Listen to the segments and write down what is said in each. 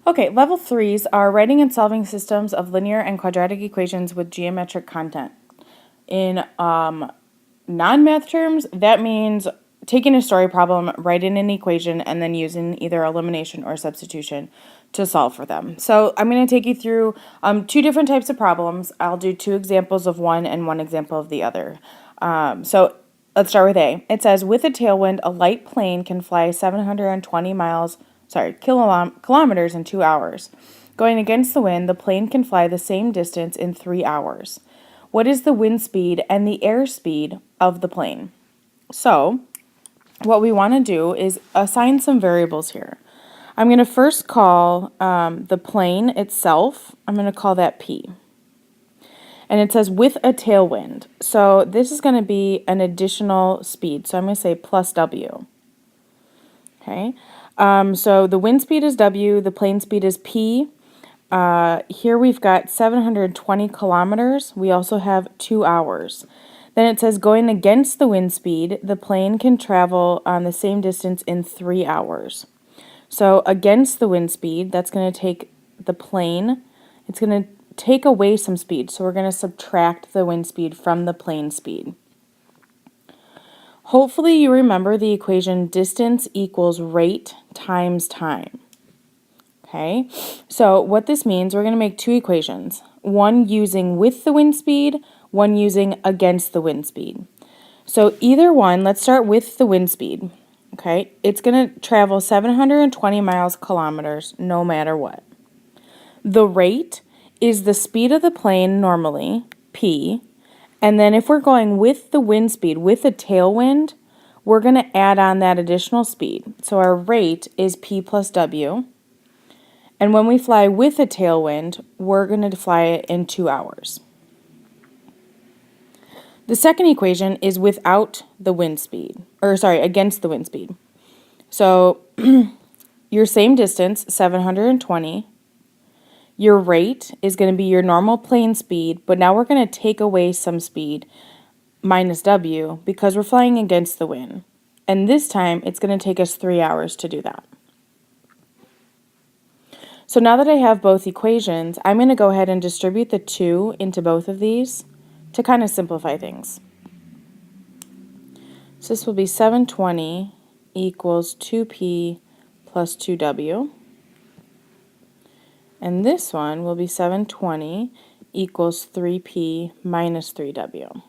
Okay, level threes are writing and solving systems of linear and quadratic equations with geometric content. In non-math terms, that means taking a story problem, writing an equation, and then using either elimination or substitution to solve for them. So I'm going to take you through two different types of problems. I'll do two examples of one and one example of the other. So let's start with A. It says, with a tailwind, a light plane can fly 720 kilometers in 2 hours. Going against the wind, the plane can fly the same distance in 3 hours. What is the wind speed and the air speed of the plane? So, what we want to do is assign some variables here. I'm going to first call the plane itself, I'm going to call that P. And it says with a tailwind. So this is going to be an additional speed. So I'm going to say plus W. Okay. So the wind speed is W, the plane speed is P. Here we've got 720 kilometers. We also have 2 hours. Then it says going against the wind speed, the plane can travel on the same distance in 3 hours. So against the wind speed, that's going to take the plane, it's going to take away some speed. So we're going to subtract the wind speed from the plane speed. Hopefully you remember the equation distance equals rate times time. Okay, so what this means, we're going to make two equations. One using with the wind speed, one using against the wind speed. So either one, let's start with the wind speed. Okay, it's going to travel 720 miles kilometers no matter what. The rate is the speed of the plane normally, P, and then if we're going with the wind speed, with a tailwind, we're going to add on that additional speed. So our rate is P plus W. And when we fly with a tailwind, we're going to fly it in 2 hours. The second equation is without the wind speed, against the wind speed. So your same distance, 720. Your rate is going to be your normal plane speed, but now we're going to take away some speed, minus W, because we're flying against the wind. And this time, it's going to take us 3 hours to do that. So now that I have both equations, I'm going to go ahead and distribute the 2 into both of these to kind of simplify things. So this will be 720 equals 2P plus 2W. And this one will be 720 equals 3P minus 3W.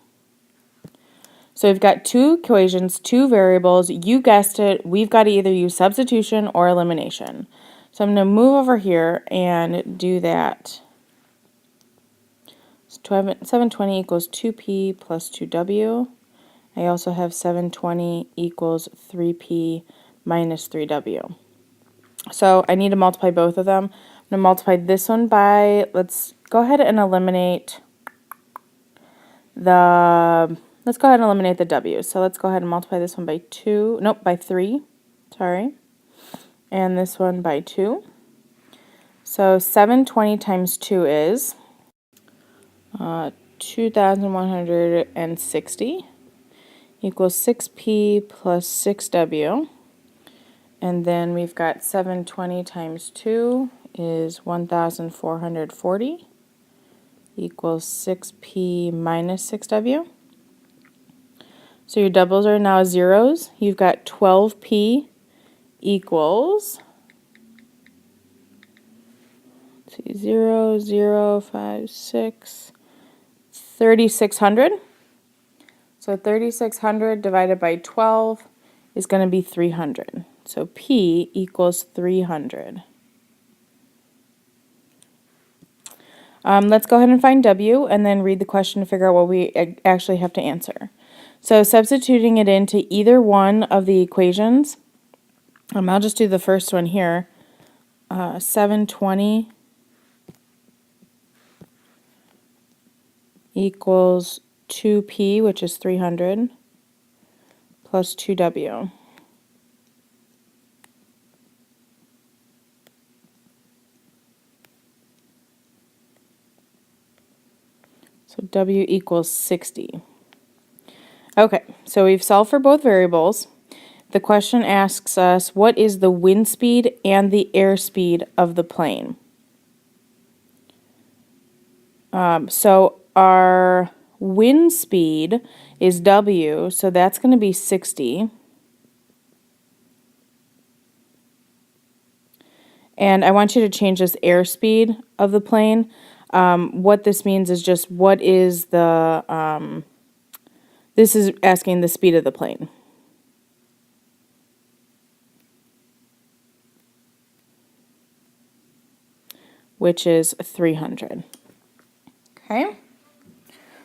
So we've got two equations, two variables. You guessed it, we've got to either use substitution or elimination. So I'm going to move over here and do that. So 720 equals 2P plus 2W. I also have 720 equals 3P minus 3W. So I need to multiply both of them. I'm going to multiply this one by, let's go ahead and eliminate the W. So let's go ahead and multiply this one by 3. Sorry. And this one by 2. So 720 times 2 is 2,160 equals 6P plus 6W. And then we've got 720 times 2 is 1,440 equals 6P minus 6W. So your doubles are now zeros. You've got 12P equals 0, 0, 5, 6, 3,600. So 3,600 divided by 12 is going to be 300. So P equals 300. Let's go ahead and find W and then read the question to figure out what we actually have to answer. So substituting it into either one of the equations, I'll just do the first one here. 720 equals 2P, which is 300, plus 2W. So W equals 60. Okay, so we've solved for both variables. The question asks us, what is the wind speed and the airspeed of the plane? So our wind speed is W, so that's going to be 60. And I want you to change this airspeed of the plane. What this means is just what is the, this is asking the speed of the plane. Which is 300. Okay.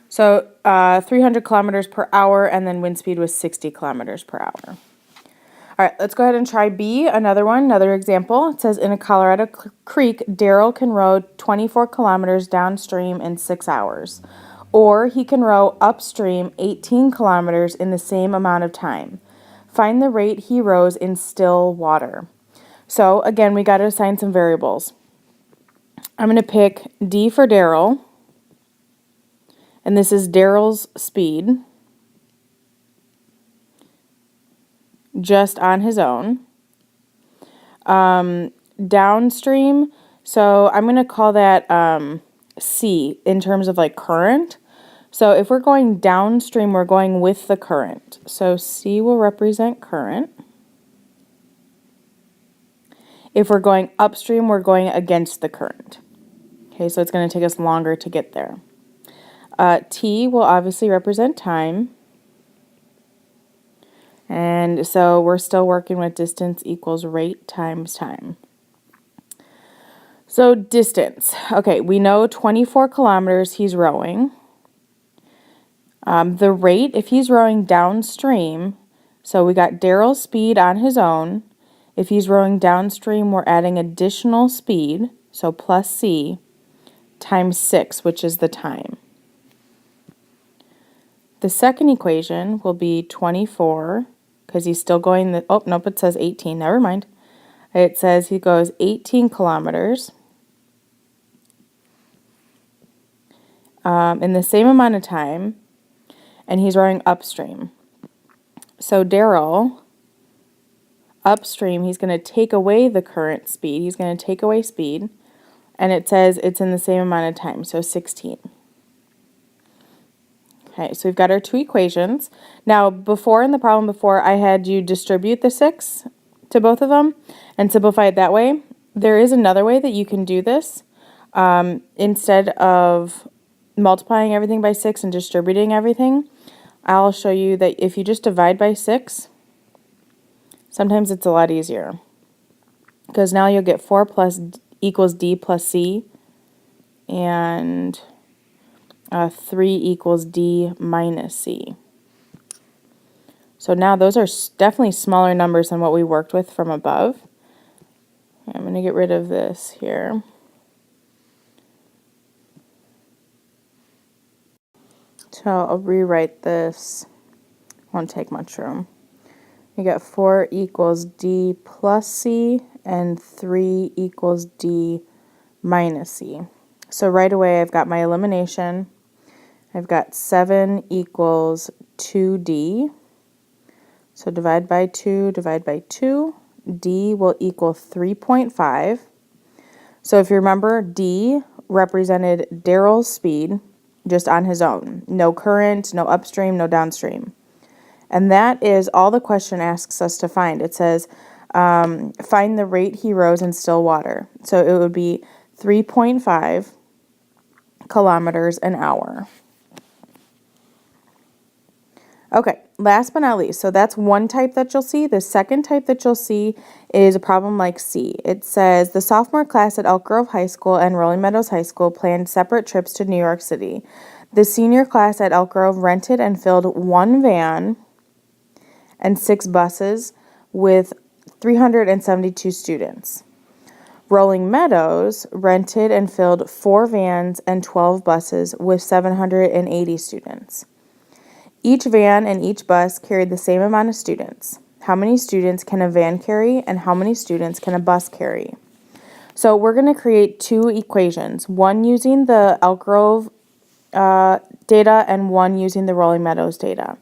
So 300 kilometers per hour, and then wind speed was 60 kilometers per hour. All right, let's go ahead and try B, another one, another example. It says, in a Colorado creek, Daryl can row 24 kilometers downstream in 6 hours. Or he can row upstream 18 kilometers in the same amount of time. Find the rate he rows in still water. So again, we got to assign some variables. I'm going to pick D for Daryl, and this is Daryl's speed, just on his own. Downstream, so I'm going to call that C in terms of like current. So if we're going downstream, we're going with the current. So C will represent current. If we're going upstream, we're going against the current. Okay, so it's going to take us longer to get there. T will obviously represent time. And so we're still working with distance equals rate times time. So distance. Okay, we know 24 kilometers he's rowing. The rate, if he's rowing downstream, so we got Daryl's speed on his own. If he's rowing downstream, we're adding additional speed, so plus C, times 6, which is the time. The second equation will be 24, because he's still going the, oh, nope, it says 18, never mind. It says he goes 18 kilometers in the same amount of time, and he's rowing upstream. So Daryl, upstream, he's going to take away the current speed. He's going to take away speed, and it says it's in the same amount of time, so 16. Okay, so we've got our two equations. Now, before in the problem before, I had you distribute the 6 to both of them and simplify it that way. There is another way that you can do this. Instead of multiplying everything by 6 and distributing everything, I'll show you that if you just divide by 6, sometimes it's a lot easier. Because now you'll get 4 plus equals D plus C, and 3 equals D minus C. So now those are definitely smaller numbers than what we worked with from above. I'm going to get rid of this here. So I'll rewrite this. Won't take much room. You got 4 equals D plus C and 3 equals D minus C. So right away I've got my elimination. I've got 7 equals 2D. So divide by 2, divide by 2. D will equal 3.5. So if you remember, D represented Daryl's speed just on his own. No current, no upstream, no downstream. And that is all the question asks us to find. It says, find the rate he rows in still water. So it would be 3.5 kilometers an hour. Okay, last but not least, so that's one type that you'll see. The second type that you'll see is a problem like C. It says, the sophomore class at Elk Grove High School and Rolling Meadows High School planned separate trips to New York City. The senior class at Elk Grove rented and filled 1 van and 6 buses with 372 students. Rolling Meadows rented and filled 4 vans and 12 buses with 780 students. Each van and each bus carried the same amount of students. How many students can a van carry and how many students can a bus carry? So we're going to create 2 equations, one using the Elk Grove data and one using the Rolling Meadows data.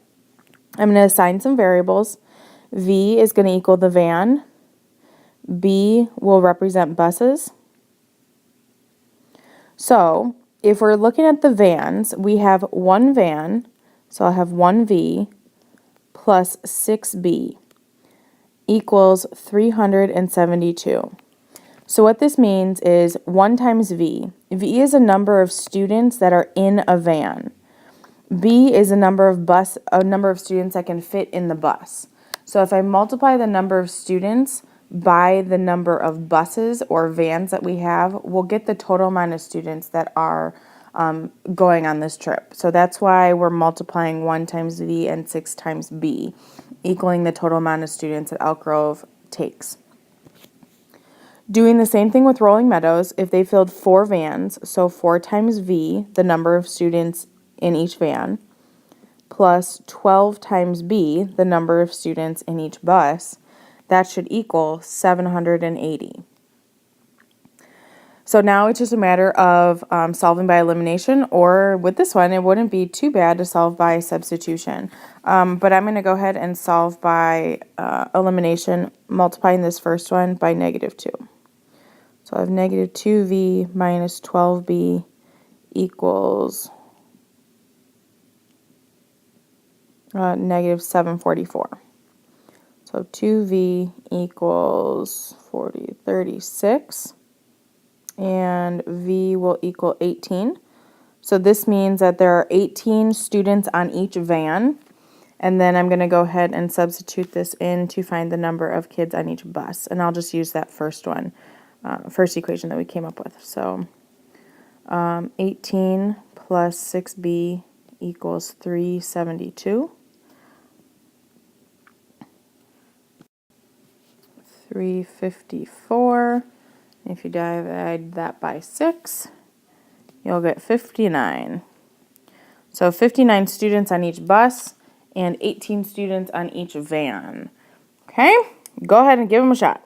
I'm going to assign some variables. V is going to equal the van. B will represent buses. So if we're looking at the vans, we have one van, so I'll have 1V plus 6B equals 372. So what this means is 1 times V. V is a number of students that are in a van. B is a number of students that can fit in the bus. So if I multiply the number of students by the number of buses or vans that we have, we'll get the total amount of students that are going on this trip. So that's why we're multiplying 1 times V and 6 times B, equaling the total amount of students that Elk Grove takes. Doing the same thing with Rolling Meadows, if they filled 4 vans, so 4 times V, the number of students in each van, plus 12 times B, the number of students in each bus, that should equal 780. So now it's just a matter of solving by elimination, or with this one, it wouldn't be too bad to solve by substitution. But I'm going to go ahead and solve by elimination, multiplying this first one by -2. So I have -2V minus 12B equals -744. So 2V equals 36, and V will equal 18. So this means that there are 18 students on each van, and then I'm going to go ahead and substitute this in to find the number of kids on each bus, and I'll just use that first equation that we came up with. So 18 plus 6B equals 372. 354. If you divide that by 6, you'll get 59. So 59 students on each bus and 18 students on each van. Okay, go ahead and give them a shot.